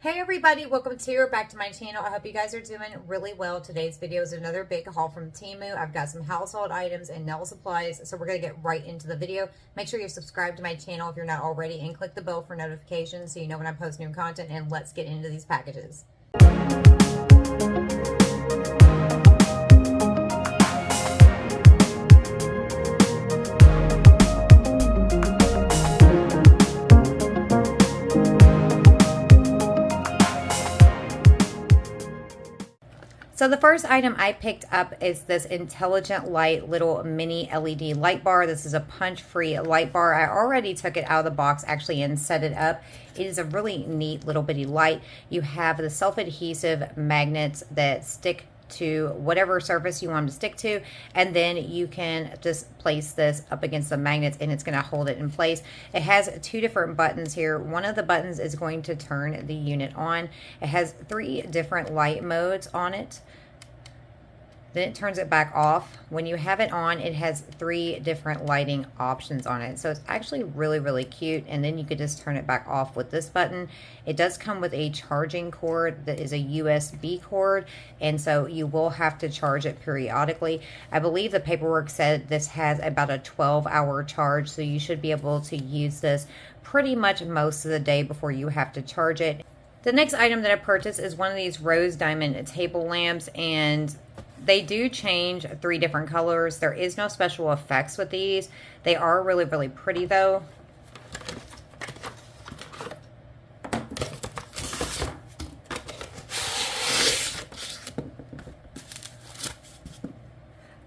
Hey everybody, welcome to or back to my channel. I hope you guys are doing really well. Today's video is another big haul from Temu. I've got some household items and nail supplies, so we're going to get right into the video. Make sure you're subscribed to my channel if you're not already, and click the bell for notifications so you know when I post new content, and let's get into these packages. So the first item I picked up is this Intelligent Light little mini LED light bar. This is a punch-free light bar. I already took it out of the box actually and set it up. It is a really neat little bitty light. You have the self-adhesive magnets that stick to whatever surface you want them to stick to, and then you can just place this up against the magnets and it's going to hold it in place. It has two different buttons here. One of the buttons is going to turn the unit on. It has 3 different light modes on it. Then it turns it back off. When you have it on, it has 3 different lighting options on it. So it's actually really, really cute. And then you could just turn it back off with this button. It does come with a charging cord that is a USB cord. And so you will have to charge it periodically. I believe the paperwork said this has about a 12-hour charge. So you should be able to use this pretty much most of the day before you have to charge it. The next item that I purchased is one of these rose diamond table lamps, and they do change 3 different colors. There is no special effects with these. They are really, really pretty though.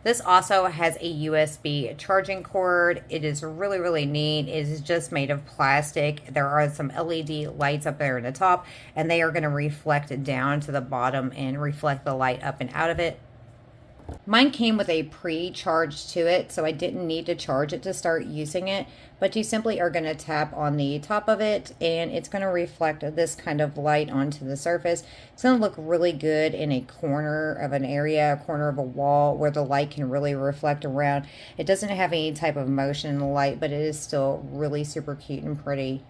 This also has a USB charging cord. It is really, really neat. It is just made of plastic. There are some LED lights up there in the top, and they are going to reflect down to the bottom and reflect the light up and out of it. Mine came with a pre-charge to it, so I didn't need to charge it to start using it, but you simply are going to tap on the top of it and it's going to reflect this kind of light onto the surface. It's going to look really good in a corner of an area, a corner of a wall where the light can really reflect around. It doesn't have any type of motion in the light, but it is still really super cute and pretty.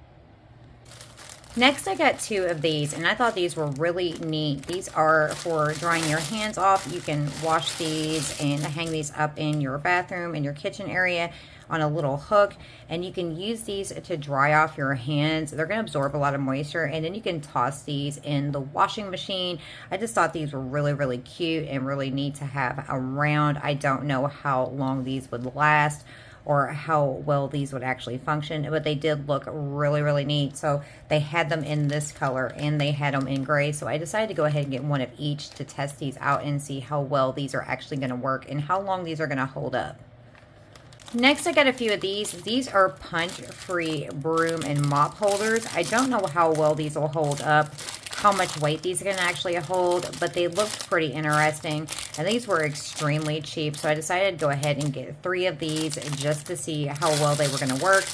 Next, I got 2 of these, and I thought these were really neat. These are for drying your hands off. You can wash these and hang these up in your bathroom, in your kitchen area on a little hook, and you can use these to dry off your hands. They're going to absorb a lot of moisture, and then you can toss these in the washing machine. I just thought these were really, really cute and really neat to have around. I don't know how long these would last or how well these would actually function, but they did look really, really neat. So they had them in this color and they had them in gray. So I decided to go ahead and get one of each to test these out and see how well these are actually gonna work and how long these are gonna hold up. Next, I got a few of these. These are punch-free broom and mop holders. I don't know how well these will hold up, how much weight these are going to actually hold, but they looked pretty interesting, and these were extremely cheap, so I decided to go ahead and get 3 of these just to see how well they were going to work.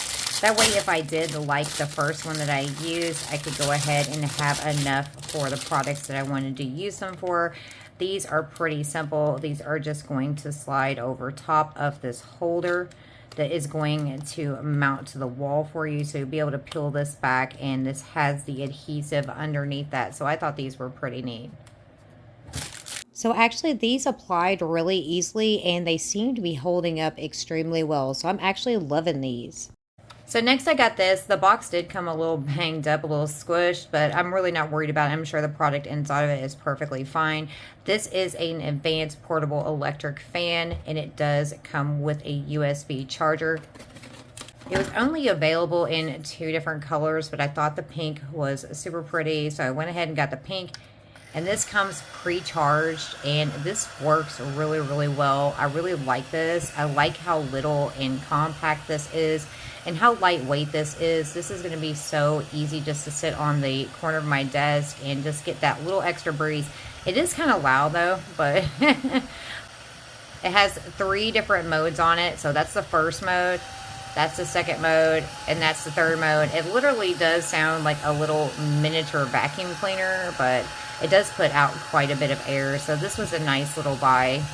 That way, if I did like the first one that I used, I could go ahead and have enough for the products that I wanted to use them for. These are pretty simple. These are just going to slide over top of this holder that is going to mount to the wall for you. So you'll be able to peel this back, and this has the adhesive underneath that. So I thought these were pretty neat. So actually these applied really easily and they seem to be holding up extremely well. So I'm actually loving these. So next I got this. The box did come a little banged up, a little squished, but I'm really not worried about it. I'm sure the product inside of it is perfectly fine. This is an advanced portable electric fan, and it does come with a USB charger. It was only available in 2 different colors, but I thought the pink was super pretty, so I went ahead and got the pink. And this comes pre-charged, and this works really, really well. I really like this. I like how little and compact this is and how lightweight this is. This is going to be so easy just to sit on the corner of my desk and just get that little extra breeze. It is kind of loud though, but it has 3 different modes on it. So that's the first mode, that's the second mode, and that's the third mode. It literally does sound like a little miniature vacuum cleaner, but it does put out quite a bit of air. So this was a nice little buy.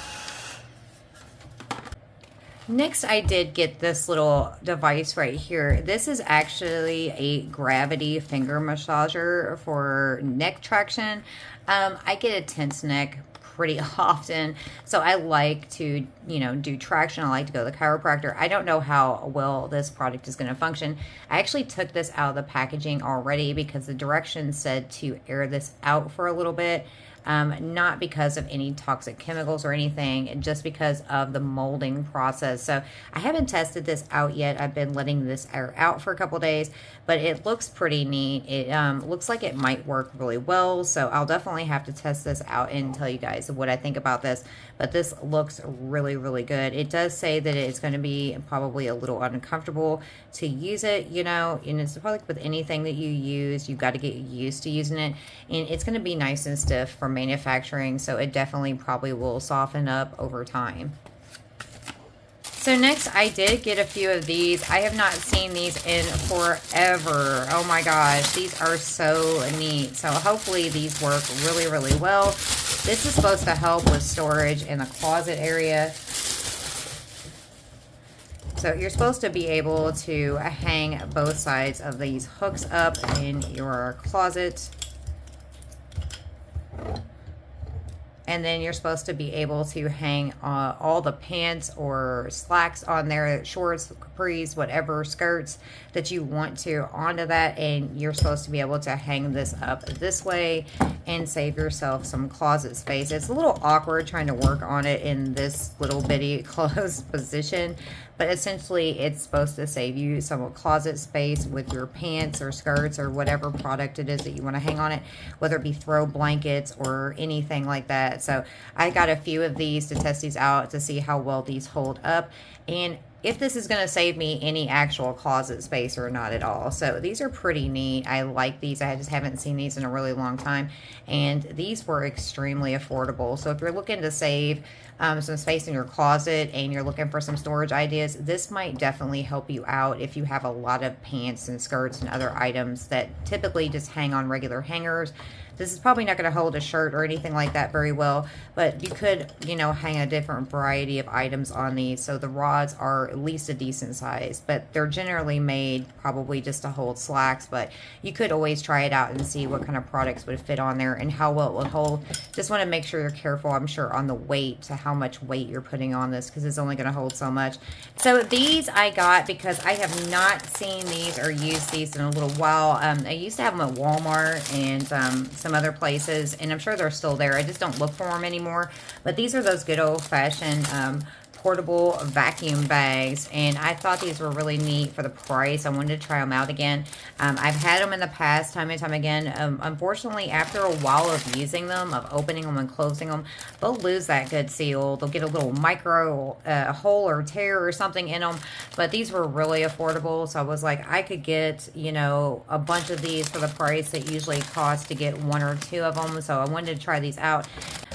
Next, I did get this little device right here. This is actually a gravity finger massager for neck traction. I get a tense neck pretty often, so I like to, do traction. I like to go to the chiropractor. I don't know how well this product is going to function. I actually took this out of the packaging already because the directions said to air this out for a little bit. Not because of any toxic chemicals or anything, just because of the molding process. So I haven't tested this out yet. I've been letting this air out for a couple days, but it looks pretty neat. It looks like it might work really well. So I'll definitely have to test this out and tell you guys what I think about this. But this looks really, really good. It does say that it's going to be probably a little uncomfortable to use it, and it's probably like with anything that you use, you've got to get used to using it. And it's going to be nice and stiff for manufacturing, so it definitely probably will soften up over time. So next, I did get a few of these. I have not seen these in forever. Oh my gosh, these are so neat. So hopefully these work really, really well. This is supposed to help with storage in the closet area. So you're supposed to be able to hang both sides of these hooks up in your closet. And then you're supposed to be able to hang all the pants or slacks on there, shorts, capris, whatever, skirts that you want to onto that. And you're supposed to be able to hang this up this way and save yourself some closet space. It's a little awkward trying to work on it in this little bitty closed position, but essentially it's supposed to save you some closet space with your pants or skirts or whatever product it is that you want to hang on it, whether it be throw blankets or anything like that. So I got a few of these to test these out to see how well these hold up and if this is going to save me any actual closet space or not at all. So these are pretty neat. I like these. I just haven't seen these in a really long time. And these were extremely affordable. So if you're looking to save some space in your closet and you're looking for some storage ideas, this might definitely help you out if you have a lot of pants and skirts and other items that typically just hang on regular hangers. This is probably not going to hold a shirt or anything like that very well, but you could, hang a different variety of items on these. So the rods are at least a decent size, but they're generally made probably just to hold slacks, but you could always try it out and see what kind of products would fit on there and how well it would hold. Just want to make sure you're careful, I'm sure, on the weight, to how much weight you're putting on this, because it's only going to hold so much. So these I got because I have not seen these or used these in a little while. I used to have them at Walmart and some other places, and I'm sure they're still there. I just don't look for them anymore. But these are those good old-fashioned portable vacuum bags, and I thought these were really neat for the price. I wanted to try them out again. I've had them in the past time and time again. Unfortunately, after a while of using them, of opening them and closing them, they'll lose that good seal. They'll get a little micro hole or tear or something in them, but these were really affordable, so I was like, I could get, a bunch of these for the price that usually costs to get one or two of them, so I wanted to try these out.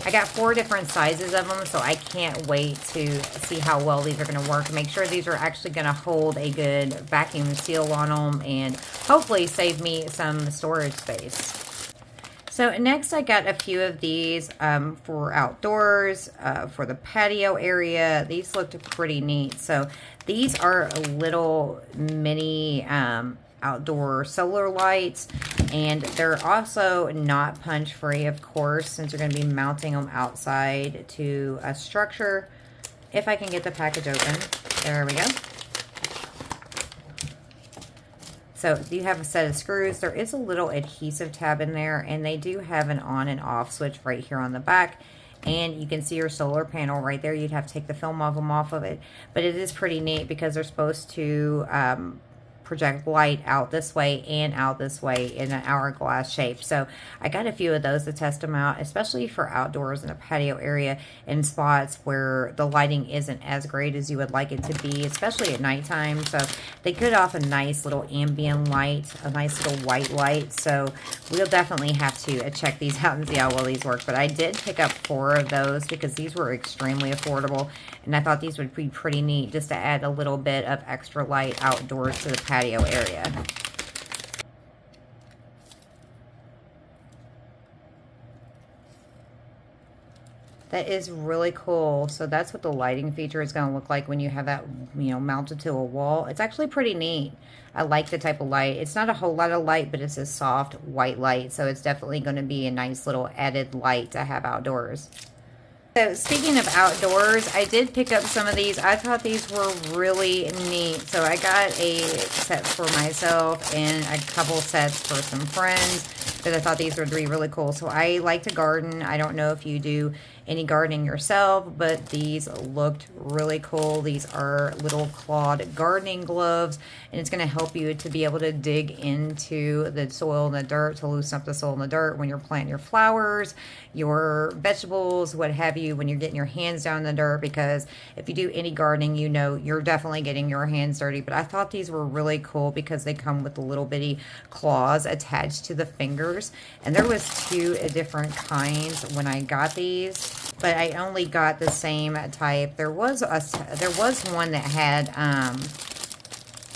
I got 4 different sizes of them, so I can't wait to see how well these are going to work. Make sure these are actually going to hold a good vacuum seal on them and hopefully save me some storage space. So next I got a few of these for outdoors, for the patio area. These looked pretty neat. So these are little mini outdoor solar lights, and they're also not punch free, of course, since you're going to be mounting them outside to a structure. If I can get the package open. There we go. So you have a set of screws. There is a little adhesive tab in there, and they do have an on and off switch right here on the back. And you can see your solar panel right there. You'd have to take the film of them off of it. But it is pretty neat because they're supposed to project light out this way and out this way in an hourglass shape. So I got a few of those to test them out, especially for outdoors in a patio area in spots where the lighting isn't as great as you would like it to be, especially at nighttime. So they could offer a nice little ambient light, a nice little white light. So we'll definitely have to check these out and see how well these work. But I did pick up 4 of those because these were extremely affordable, and I thought these would be pretty neat just to add a little bit of extra light outdoors to the patio area. That is really cool. So that's what the lighting feature is going to look like when you have that, you know, mounted to a wall. It's actually pretty neat. I like the type of light. It's not a whole lot of light, but it's a soft white light. So it's definitely going to be a nice little added light to have outdoors. So speaking of outdoors, I did pick up some of these. I thought these were really neat. So I got a set for myself and a couple sets for some friends because I thought these would be really cool. So I like to garden. I don't know if you do any gardening yourself, but these looked really cool. These are little clawed gardening gloves, and it's going to help you to be able to dig into the soil and the dirt, to loosen up the soil and the dirt when you're planting your flowers, your vegetables, what have you, when you're getting your hands down in the dirt, because if you do any gardening, you know you're definitely getting your hands dirty. But I thought these were really cool because they come with the little bitty claws attached to the fingers, and there was 2 different kinds when I got these, but I only got the same type. There was one that had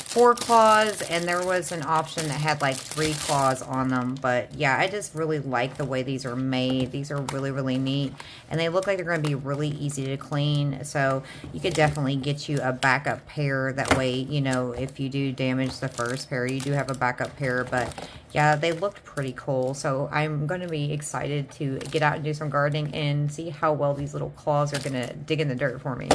4 claws, and there was an option that had like 3 claws on them. But yeah, I just really like the way these are made. These are really, really neat, and they look like they're going to be really easy to clean. So you could definitely get you a backup pair. That way, you know, if you do damage the first pair, you do have a backup pair. But yeah, they looked pretty cool. So I'm going to be excited to get out and do some gardening and see how well these little claws are going to dig in the dirt for me.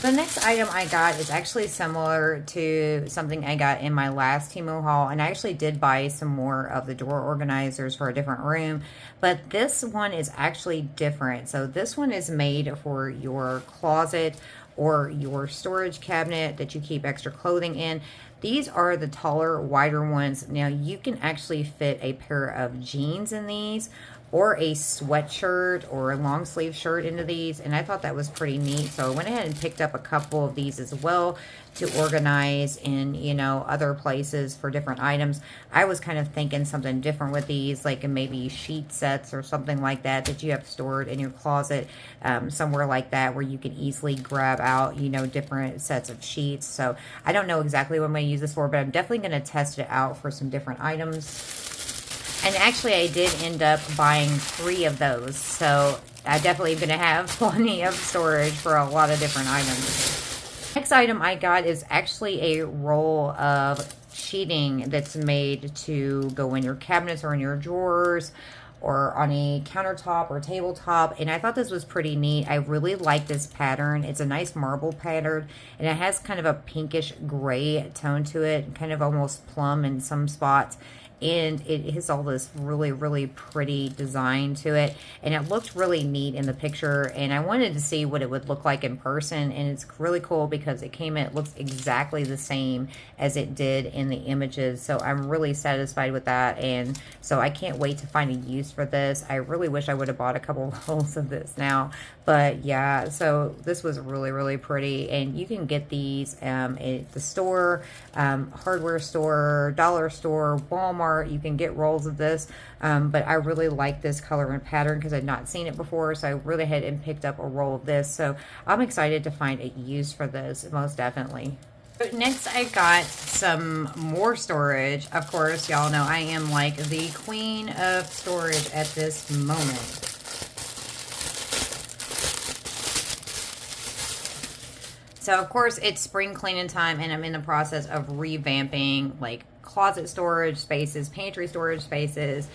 The next item I got is actually similar to something I got in my last Temu haul, and I actually did buy some more of the drawer organizers for a different room, but this one is actually different. So this one is made for your closet or your storage cabinet that you keep extra clothing in. These are the taller, wider ones. Now you can actually fit a pair of jeans in these, or a sweatshirt or a long sleeve shirt into these, and I thought that was pretty neat. So I went ahead and picked up a couple of these as well to organize in, you know, other places for different items. I was kind of thinking something different with these, like maybe sheet sets or something like that that you have stored in your closet, somewhere like that, where you can easily grab out, you know, different sets of sheets. So I don't know exactly what I'm going to use this for, but I'm definitely going to test it out for some different items. And actually, I did end up buying 3 of those, so I definitely am going to have plenty of storage for a lot of different items. Next item I got is actually a roll of sheeting that's made to go in your cabinets or in your drawers or on a countertop or tabletop, and I thought this was pretty neat. I really like this pattern. It's a nice marble pattern, and it has kind of a pinkish gray tone to it, kind of almost plum in some spots. And it has all this really, really pretty design to it, and it looked really neat in the picture, and I wanted to see what it would look like in person. And it's really cool because it looks exactly the same as it did in the images, so I'm really satisfied with that. And so I can't wait to find a use for this. I really wish I would have bought a couple rolls of this now, but yeah, so this was really, really pretty. And you can get these at the store, hardware store, dollar store, Walmart. You can get rolls of this, but I really like this color and pattern because I'd not seen it before, so I really went ahead and picked up a roll of this. So I'm excited to find a use for this, most definitely. Next, I got some more storage. Of course, y'all know I am like the queen of storage at this moment. So, of course, it's spring cleaning time, and I'm in the process of revamping, like, closet storage spaces, pantry storage spaces.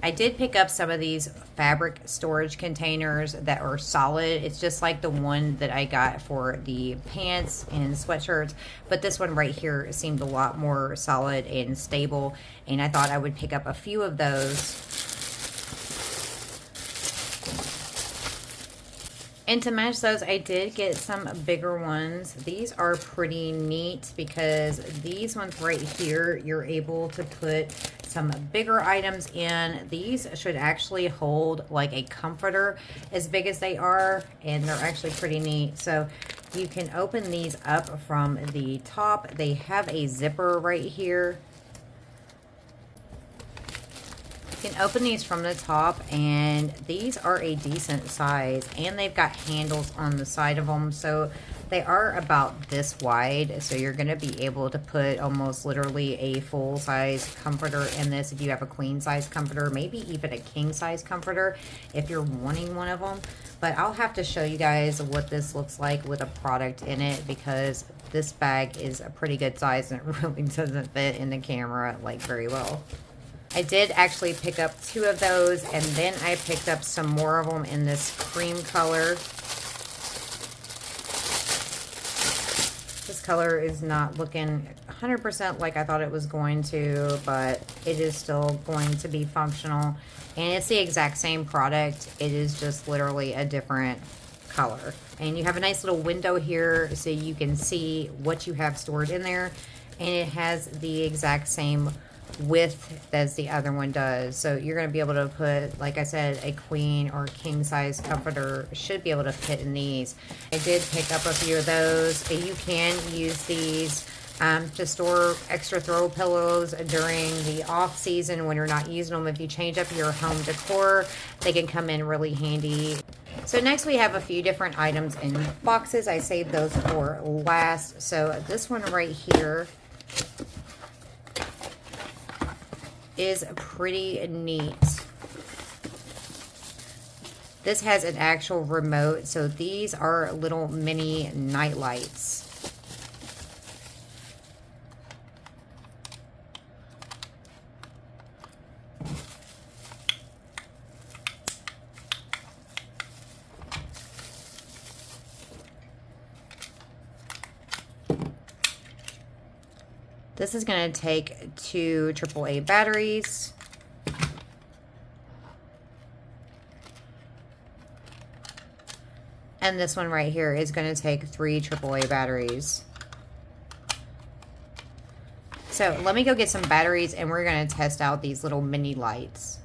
I did pick up some of these fabric storage containers that are solid. It's just like the one that I got for the pants and sweatshirts, but this one right here seemed a lot more solid and stable, and I thought I would pick up a few of those. And to match those, I did get some bigger ones. These are pretty neat because these ones right here, you're able to put some bigger items in. These should actually hold like a comforter as big as they are, and they're actually pretty neat. So you can open these up from the top. They have a zipper right here. You can open these from the top, and these are a decent size, and they've got handles on the side of them, so They are about this wide, so you're going to be able to put almost literally a full-size comforter in this if you have a queen-size comforter, maybe even a king-size comforter if you're wanting one of them. But I'll have to show you guys what this looks like with a product in it, because this bag is a pretty good size and it really doesn't fit in the camera like very well. I did actually pick up 2 of those, and then I picked up some more of them in this cream color. This color is not looking 100% like I thought it was going to, but it is still going to be functional. And it's the exact same product. It is just literally a different color. And you have a nice little window here so you can see what you have stored in there. And it has the exact same width as the other one does. So you're going to be able to put, like I said, a queen or king size comforter should be able to fit in these. I did pick up a few of those. You can use these to store extra throw pillows during the off season when you're not using them. If you change up your home decor, they can come in really handy. So next we have a few different items in boxes. I saved those for last. So this one right here is pretty neat. This has an actual remote, so these are little mini night lights. This is going to take 2 AAA batteries. And this one right here is going to take 3 AAA batteries. So let me go get some batteries and we're going to test out these little mini lights.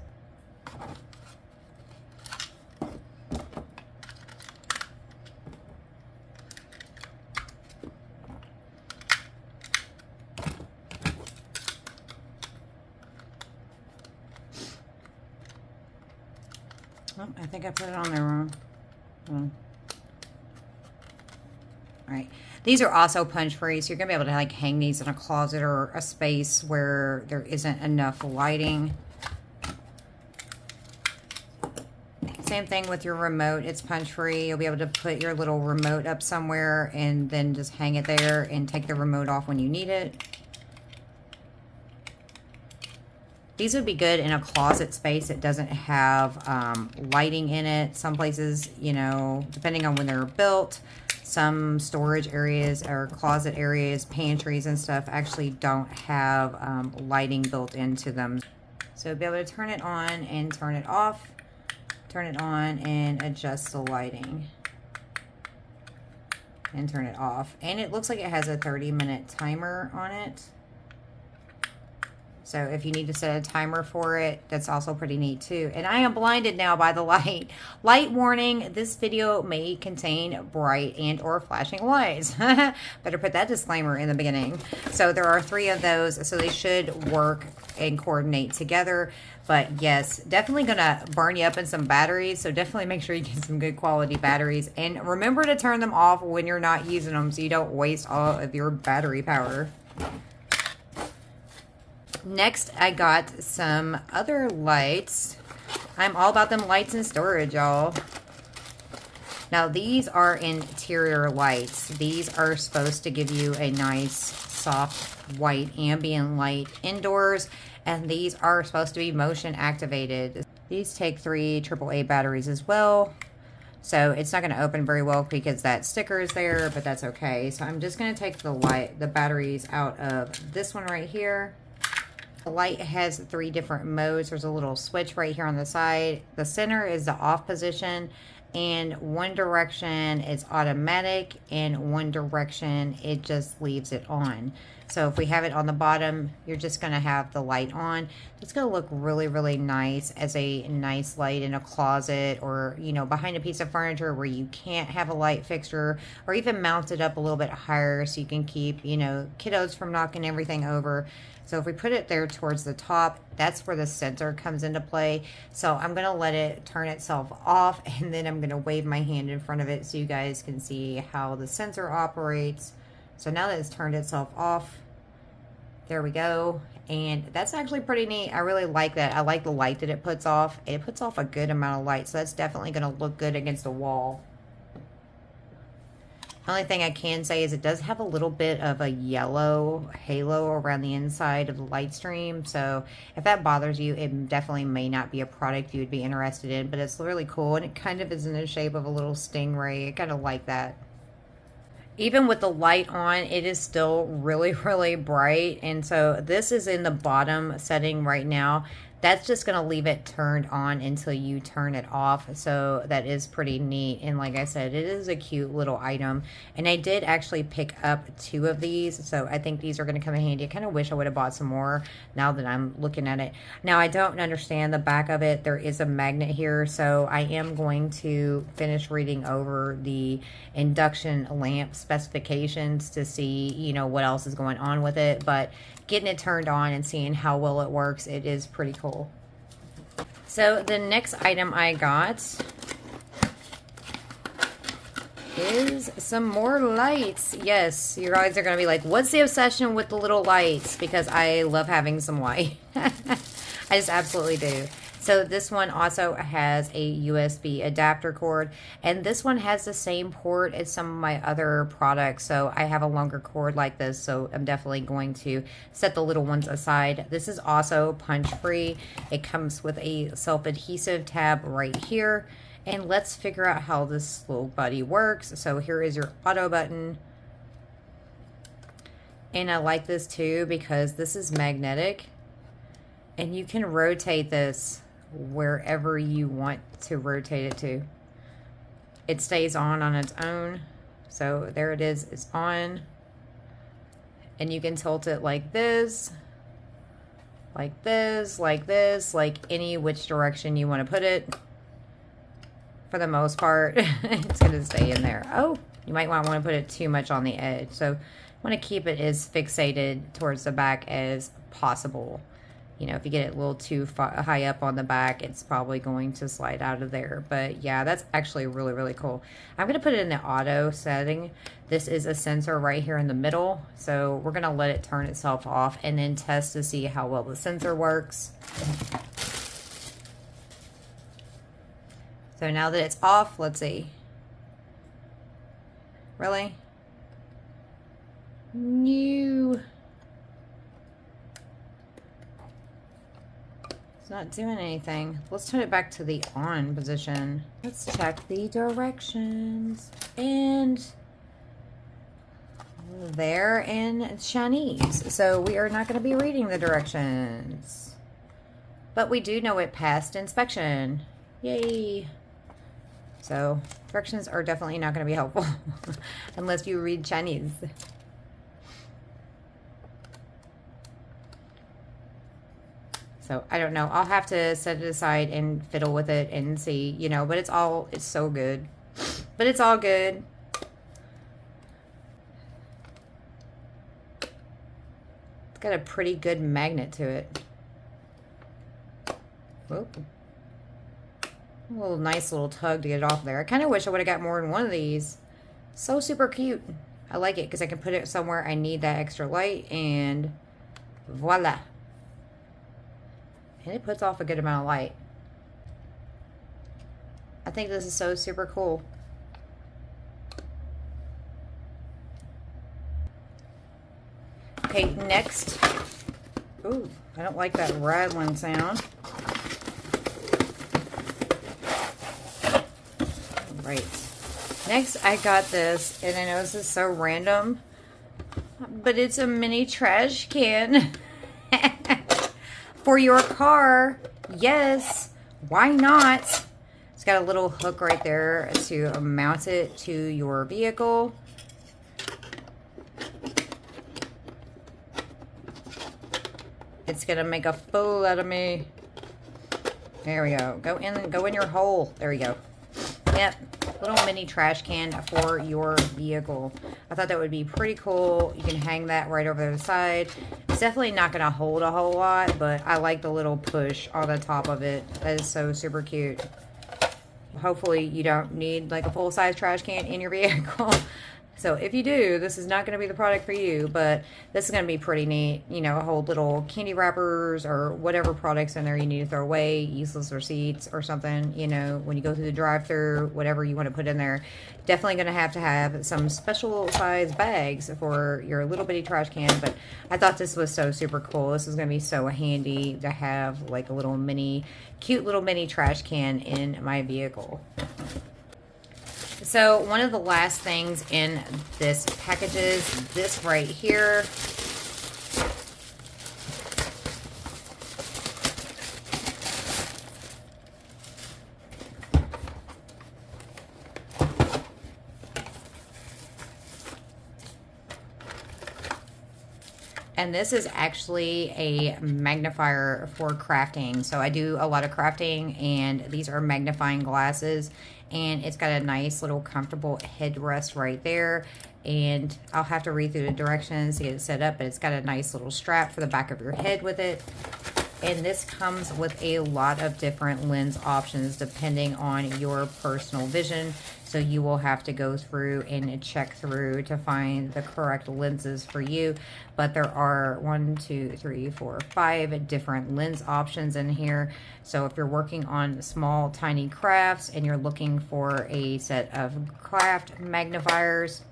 Oh, I think I put it on there wrong. Alright. These are also punch free, so you're going to be able to like hang these in a closet or a space where there isn't enough lighting. Same thing with your remote. It's punch free. You'll be able to put your little remote up somewhere and then just hang it there and take the remote off when you need it. These would be good in a closet space that doesn't have lighting in it. Some places, you know, depending on when they're built, some storage areas or closet areas, pantries and stuff actually don't have lighting built into them. So be able to turn it on and turn it off, turn it on and adjust the lighting. And turn it off. And it looks like it has a 30-minute timer on it. So if you need to set a timer for it, that's also pretty neat too. And I am blinded now by the light. Light warning, this video may contain bright and or flashing lights. Better put that disclaimer in the beginning. So there are 3 of those, so they should work and coordinate together. But yes, definitely gonna burn you up in some batteries. So definitely make sure you get some good quality batteries. And remember to turn them off when you're not using them so you don't waste all of your battery power. Next, I got some other lights. I'm all about them lights in storage, y'all. Now, these are interior lights. These are supposed to give you a nice, soft, white ambient light indoors. And these are supposed to be motion activated. These take 3 AAA batteries as well. So it's not going to open very well because that sticker is there, but that's okay. So I'm just going to take the batteries out of this one right here. The light has 3 different modes. There's a little switch right here on the side. The center is the off position, and one direction is automatic, and one direction it just leaves it on. So if we have it on the bottom, you're just going to have the light on. It's going to look really, really nice as a nice light in a closet or, you know, behind a piece of furniture where you can't have a light fixture, or even mount it up a little bit higher so you can keep, you know, kiddos from knocking everything over. So if we put it there towards the top, that's where the sensor comes into play. So I'm going to let it turn itself off, and then I'm going to wave my hand in front of it so you guys can see how the sensor operates. So now that it's turned itself off, there we go. And that's actually pretty neat. I really like that. I like the light that it puts off. It puts off a good amount of light, so that's definitely going to look good against the wall. The only thing I can say is it does have a little bit of a yellow halo around the inside of the light stream. So if that bothers you, it definitely may not be a product you would be interested in. But it's really cool, and it kind of is in the shape of a little stingray. I kind of like that. Even with the light on, it is still really, really bright. And so this is in the bottom setting right now. That's just going to leave it turned on until you turn it off. So that is pretty neat. And like I said, it is a cute little item. And I did actually pick up 2 of these. So I think these are going to come in handy. I kind of wish I would have bought some more now that I'm looking at it. Now, I don't understand the back of it. There is a magnet here. So I am going to finish reading over the induction lamp specifications to see, you know, what else is going on with it. But getting it turned on and seeing how well it works, it is pretty cool. So the next item I got is some more lights. Yes, you guys are going to be like, what's the obsession with the little lights? Because I love having some light. I just absolutely do. So this one also has a USB adapter cord, and this one has the same port as some of my other products. So I have a longer cord like this, so I'm definitely going to set the little ones aside. This is also punch free. It comes with a self-adhesive tab right here. And let's figure out how this little buddy works. So here is your auto button. And I like this too because this is magnetic, and you can rotate this wherever you want to rotate it to. It stays on its own. So there it is, it's on. And you can tilt it like this, like this, like this, like any which direction you want to put it. For the most part, it's going to stay in there. Oh, you might not want to put it too much on the edge. So I want to keep it as fixated towards the back as possible. You know, if you get it a little too high up on the back, it's probably going to slide out of there. But yeah, that's actually really, really cool. I'm going to put it in the auto setting. This is a sensor right here in the middle. So we're going to let it turn itself off and then test to see how well the sensor works. So now that it's off, let's see. Really? No. It's not doing anything. Let's turn it back to the on position. Let's check the directions. And they're in Chinese. So we are not going to be reading the directions. But we do know it passed inspection. Yay. So directions are definitely not going to be helpful unless you read Chinese. So I don't know. I'll have to set it aside and fiddle with it and see, you know, but it's so good. But it's all good. It's got a pretty good magnet to it. Whoop. A little nice little tug to get it off there. I kind of wish I would have got more than one of these. So super cute. I like it because I can put it somewhere I need that extra light, and voila. And it puts off a good amount of light. I think this is so super cool. Okay, next. Ooh, I don't like that rattling sound. Right. Next, I got this, and I know this is so random, but it's a mini trash can for your car. Yes, why not? It's got a little hook right there to mount it to your vehicle. It's gonna make a fool out of me. There we go. Go in your hole. There you go. Yep, little mini trash can for your vehicle. I thought that would be pretty cool. You can hang that right over the side. definitely not going to hold a whole lot, but I like the little push on the top of it. That is so super cute. Hopefully you don't need like a full-size trash can in your vehicle. So if you do, this is not going to be the product for you, but this is going to be pretty neat. You know, hold little candy wrappers or whatever products in there you need to throw away, useless receipts or something, you know, when you go through the drive-thru, whatever you want to put in there. Definitely going to have some special size bags for your little bitty trash can, but I thought this was so super cool. This is going to be so handy to have like a little cute little mini trash can in my vehicle. So one of the last things in this package is this right here. And this is actually a magnifier for crafting. So I do a lot of crafting, and these are magnifying glasses, and it's got a nice little comfortable headrest right there. And I'll have to read through the directions to get it set up, but it's got a nice little strap for the back of your head with it. And this comes with a lot of different lens options depending on your personal vision. So you will have to go through and check through to find the correct lenses for you. But there are 5 different lens options in here. So if you're working on small, tiny crafts and you're looking for a set of craft magnifiers,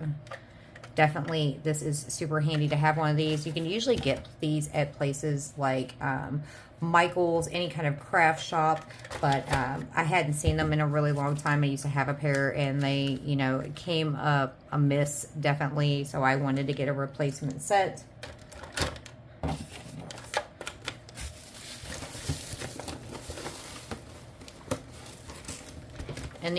definitely this is super handy to have one of these. You can usually get these at places like Michael's, any kind of craft shop, but I hadn't seen them in a really long time. I used to have a pair, and they, you know, came up amiss, definitely, so I wanted to get a replacement set. And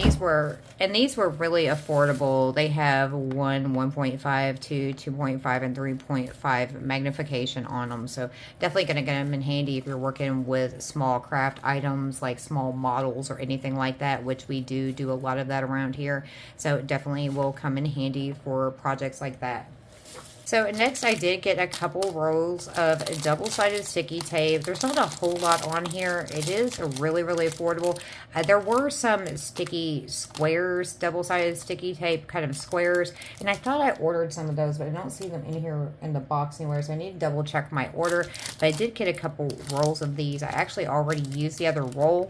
these were really affordable. They have 1.5 to 2.5 and 3.5 magnification on them. So definitely going to get them in handy if you're working with small craft items like small models or anything like that, which we do a lot of that around here. So it definitely will come in handy for projects like that. So next I did get a couple rolls of double-sided sticky tape. There's not a whole lot on here. It is really, really affordable. There were some sticky squares, double-sided sticky tape kind of squares, and I thought I ordered some of those, but I don't see them in here in the box anywhere, so I need to double check my order. But I did get a couple rolls of these. I actually already used the other roll.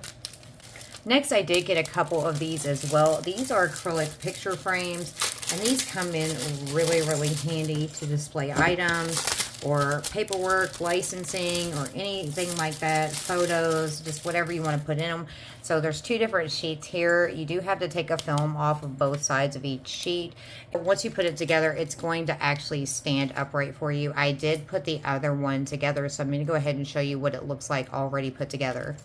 Next, I did get a couple of these as well. These are acrylic picture frames, and these come in really, really handy to display items or paperwork, licensing, or anything like that, photos, just whatever you want to put in them. So there's 2 different sheets here. You do have to take a film off of both sides of each sheet. And once you put it together, it's going to actually stand upright for you. I did put the other one together, so I'm going to go ahead and show you what it looks like already put together.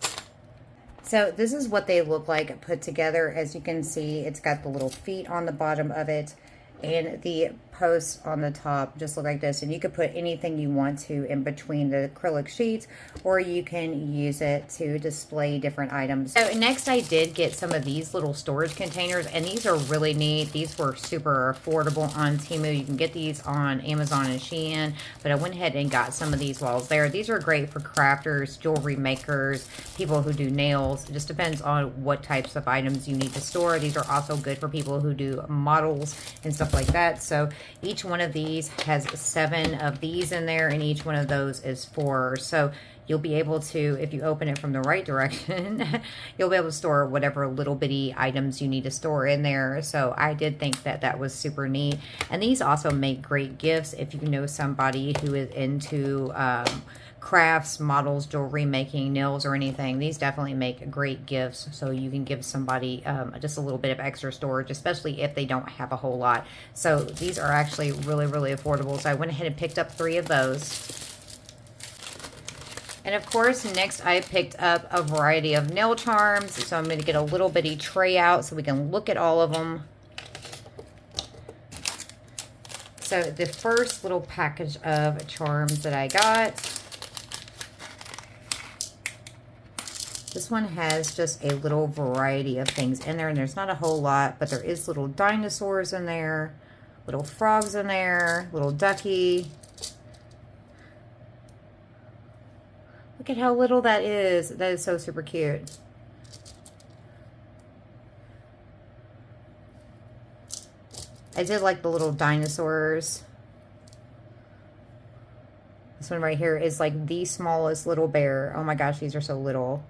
So this is what they look like put together. As you can see, it's got the little feet on the bottom of it, and the posts on the top just look like this. And you could put anything you want to in between the acrylic sheets, or you can use it to display different items. So next I did get some of these little storage containers, and these are really neat. These were super affordable on Temu. You can get these on Amazon and Shein, but I went ahead and got some of these while I was there. These are great for crafters, jewelry makers, people who do nails. It just depends on what types of items you need to store. These are also good for people who do models and stuff like that. So each one of these has 7 of these in there, and each one of those is 4. So you'll be able to, if you open it from the right direction, you'll be able to store whatever little bitty items you need to store in there. So I did think that that was super neat. And these also make great gifts if you know somebody who is into crafts, models, jewelry making, nails, or anything. These definitely make great gifts, so you can give somebody just a little bit of extra storage, especially if they don't have a whole lot. So these are actually really, really affordable. So I went ahead and picked up 3 of those. And of course, next I picked up a variety of nail charms. So I'm going to get a little bitty tray out so we can look at all of them. So the first little package of charms that I got, this one has just a little variety of things in there, and there's not a whole lot, but there is little dinosaurs in there, little frogs in there, little ducky, Look at how little that is. That is so super cute. I did like the little dinosaurs. This one right here is like the smallest little bear. Oh my gosh, these are so little.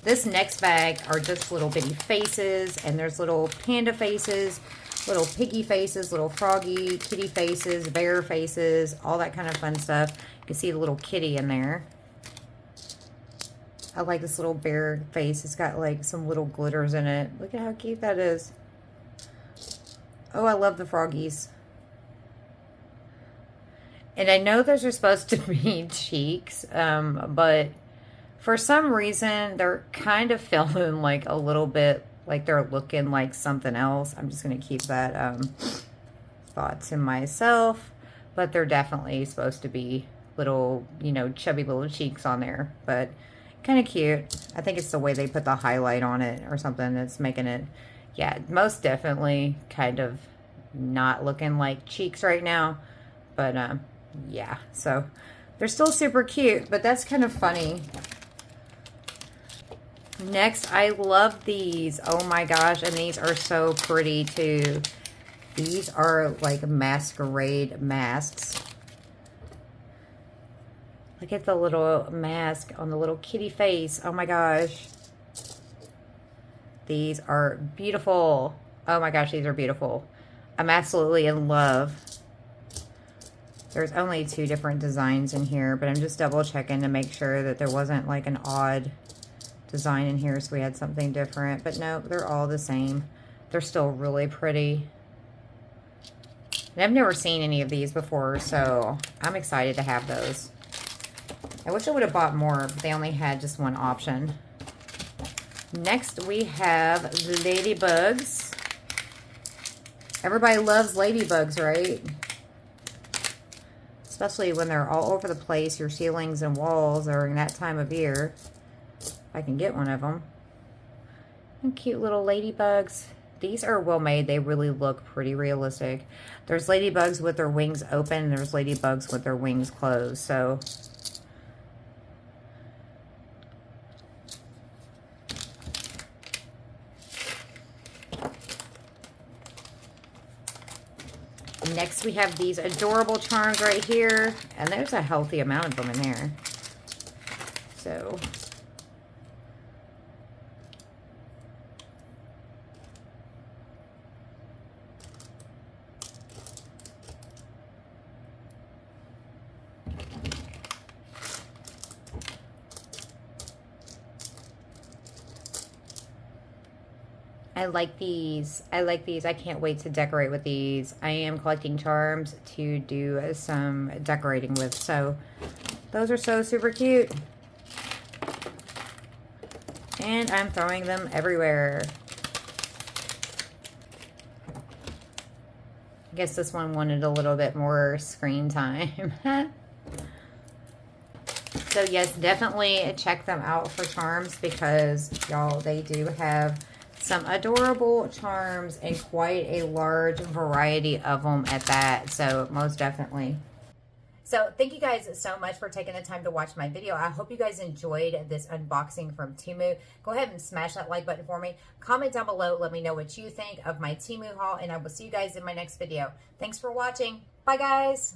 This next bag are just little bitty faces, and there's little panda faces, little piggy faces, little froggy, kitty faces, bear faces, all that kind of fun stuff. You can see the little kitty in there. I like this little bear face. It's got like some little glitters in it. Look at how cute that is. Oh, I love the froggies. And I know those are supposed to be cheeks, but for some reason, they're kind of feeling like a little bit like they're looking like something else. I'm just going to keep that thought to myself. But they're definitely supposed to be little, you know, chubby little cheeks on there. But kind of cute. I think it's the way they put the highlight on it or something that's making it, yeah, most definitely kind of not looking like cheeks right now. But, yeah, so they're still super cute, but that's kind of funny. Next, I love these. Oh my gosh, and these are so pretty too. These are like masquerade masks. Look at the little mask on the little kitty face. Oh my gosh. These are beautiful. Oh my gosh, these are beautiful. I'm absolutely in love. There's only 2 different designs in here, but I'm just double checking to make sure that there wasn't like an odd design in here, so we had something different. But no, they're all the same. They're still really pretty. And I've never seen any of these before, so I'm excited to have those. I wish I would have bought more, but they only had just one option. Next, we have ladybugs. Everybody loves ladybugs, right? Especially when they're all over the place, your ceilings and walls during that time of year. If I can get one of them. And cute little ladybugs. These are well made. They really look pretty realistic. There's ladybugs with their wings open, and there's ladybugs with their wings closed. So next, we have these adorable charms right here. And there's a healthy amount of them in there. So I like these. I like these. I can't wait to decorate with these. I am collecting charms to do some decorating with. So those are so super cute. And I'm throwing them everywhere. I guess this one wanted a little bit more screen time. So yes, definitely check them out for charms, because y'all, they do have some adorable charms and quite a large variety of them at that. So most definitely. So thank you guys so much for taking the time to watch my video. I hope you guys enjoyed this unboxing from Temu. Go ahead and smash that like button for me. Comment down below. Let me know what you think of my Temu haul, and I will see you guys in my next video. Thanks for watching. Bye guys.